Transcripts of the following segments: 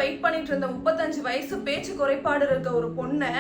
Wait பண்ணிட்டு இருந்த 35 வயசு பேச்சு குறைபாடு இருக்க ஒரு பொண்ணை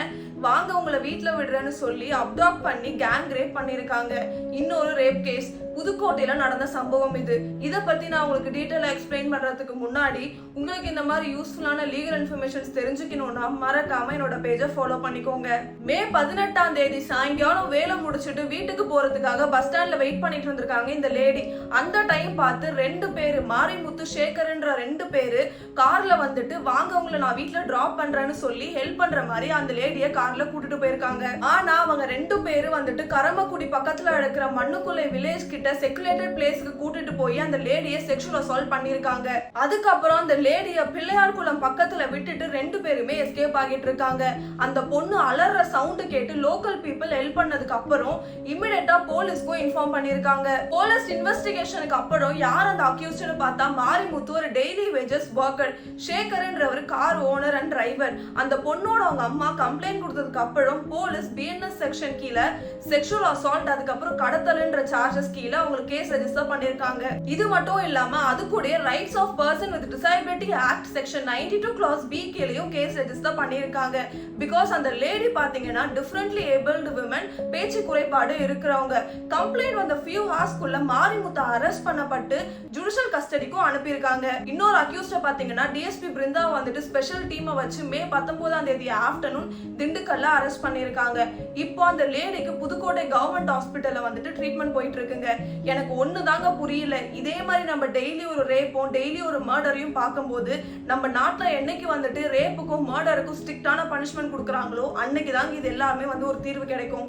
வாங்க உங்களை வீட்டுல விடுறேன்னு சொல்லி அப்டாக்ட் பண்ணி கேங் ரேப் பண்ணிருக்காங்க. இன்னொரு ரேப் கேஸ் புதுக்கோட்டையில நடந்த சம்பவம் இது. இத பத்தி நான் உங்களுக்கு டீடைலா எக்ஸ்பிளைன் பண்றதுக்கு முன்னாடி உங்களுக்கு இந்த மாதிரி யூஸ்ஃபுல்லான லீகல் இன்ஃபர்மேஷன்ஸ் தெரிஞ்சுக்கணும்னா மறக்காம என்னோட பேஜை ஃபாலோ பண்ணிக்கோங்க. மே 18ஆம் தேதி சாயங்காலம் வேலை முடிச்சுட்டு வீட்டுக்கு போறதுக்காக பஸ் ஸ்டாண்ட்ல வெயிட் பண்ணிட்டு இருந்திருக்காங்க இந்த லேடி. அந்த டைம் பார்த்து 2 பேரு மாரிமுத்து சேகர்ன்ற 2 பேரு கார்ல வந்துட்டு வாங்க உங்களை நான் வீட்டுல டிராப் பண்றேன்னு சொல்லி ஹெல்ப் பண்ற மாதிரி அந்த லேடிய கார்ல கூட்டிட்டு போயிருக்காங்க. ஆனா அவங்க 2 பேரு வந்துட்டு கரமக்குடி பக்கத்துல இருக்கிற மண்ணுக்குள்ளை வில்லேஜ் கிட்ட செக்குலேட்டட் பிளேஸ்க்கு கூட்டிட்டு போய் அந்த லேடிய செக்ஷுவல் அசால்ட் பண்ணிருக்காங்க. அதுக்கப்புறம் அந்த லேடிய பிள்ளையார் குளம் பக்கத்துல விட்டுட்டு 2 பேருமே எஸ்கேப் ஆகிட்டு இருக்காங்க. அந்த பொண்ணு அலற சவுண்ட் கேட்டு லோக்கல் பீப்புள் ஹெல்ப் பண்ணதுக்கு அப்புறம் இமிடியேட்டா போலீஸ்க்கும் இன்ஃபார்ம் பண்ணிருக்காங்க. போலீஸ் இன்வெஸ்டிகேஷனுக்கு அப்புறம் யார் அந்த அக்யூஸ்ட்னு பார்த்தா மாரிமுத்து ஒரு டெய்லி வேஜஸ் ஒர்க்கர், சேகர்ன்றவர் கார் ஓனர் அண்ட் டிரைவர். அந்த பொண்ணோட அவங்க அம்மா கம்ப்ளைண்ட் கொடுத்ததுக்கு அப்புறம் போலீஸ் பிஎன்எஸ் செக்ஷன் கீழே செக்ஷுவல் அசால்ட் அதுக்கப்புறம் கடத்தல்ன்ற சார்ஜஸ் கீழே அவங்களுக்கு கேஸ் ரெஜிஸ்டர் பண்ணிருக்காங்க. இது மட்டும் இல்லாம அது கூட rights of person with disability act section 92 clause B கீழேயும் கேஸ் ரெஜிஸ்டர் பண்ணிருக்காங்க. பிகாஸ் அந்த லேடி பாத்தீங்கன்னா டிஃபரண்ட்லி ஏபிள்டு விமன், பேச்சு குறைபாடு இருக்கிறவங்க. கம்ப்ளைண்ட் வந்த ஃபியூ ஹார்ஸ்க்குள்ள மாரிமுத்து அரெஸ்ட் பண்ணப்பட்டு ஜுடிஷியல் கஸ்டடிக்கும் அனுப்பியிருக்காங்க. இன்னொரு அக்யூஸ்ட பாத்தீங்கன்னா டிஎஸ்பி பிருந்தா வந்துட்டு ஸ்பெஷல் டீமை வச்சு மே 19ஆம் தேதி ஆஃப்டர்நூன் திண்டுக்கல்ல அரெஸ்ட் பண்ணிருக்காங்க. இப்போ அந்த லேடிக்கு புதுக்கோட்டை கவர்மெண்ட் ஹாஸ்பிட்டல்ல வந்துட்டு ட்ரீட்மெண்ட் போயிட்டு இருக்குங்க. எனக்கு ஒண்ணு தாங்க புரியல, இதே மாதிரி நம்ம டெய்லி ஒரு ரேப்பும் டெய்லி ஒரு மர்டரையும் பார்க்கும்போது நம்ம நாட்டுல என்னைக்கு வந்துட்டு ரேப்புக்கும் மர்டருக்கும் ஸ்ட்ரிக்டான பனிஷ்மெண்ட் கொடுக்குறாங்களோ அன்னைக்கு தாங்க இது எல்லாமே வந்து ஒரு தீர்வு கிடைக்கும்.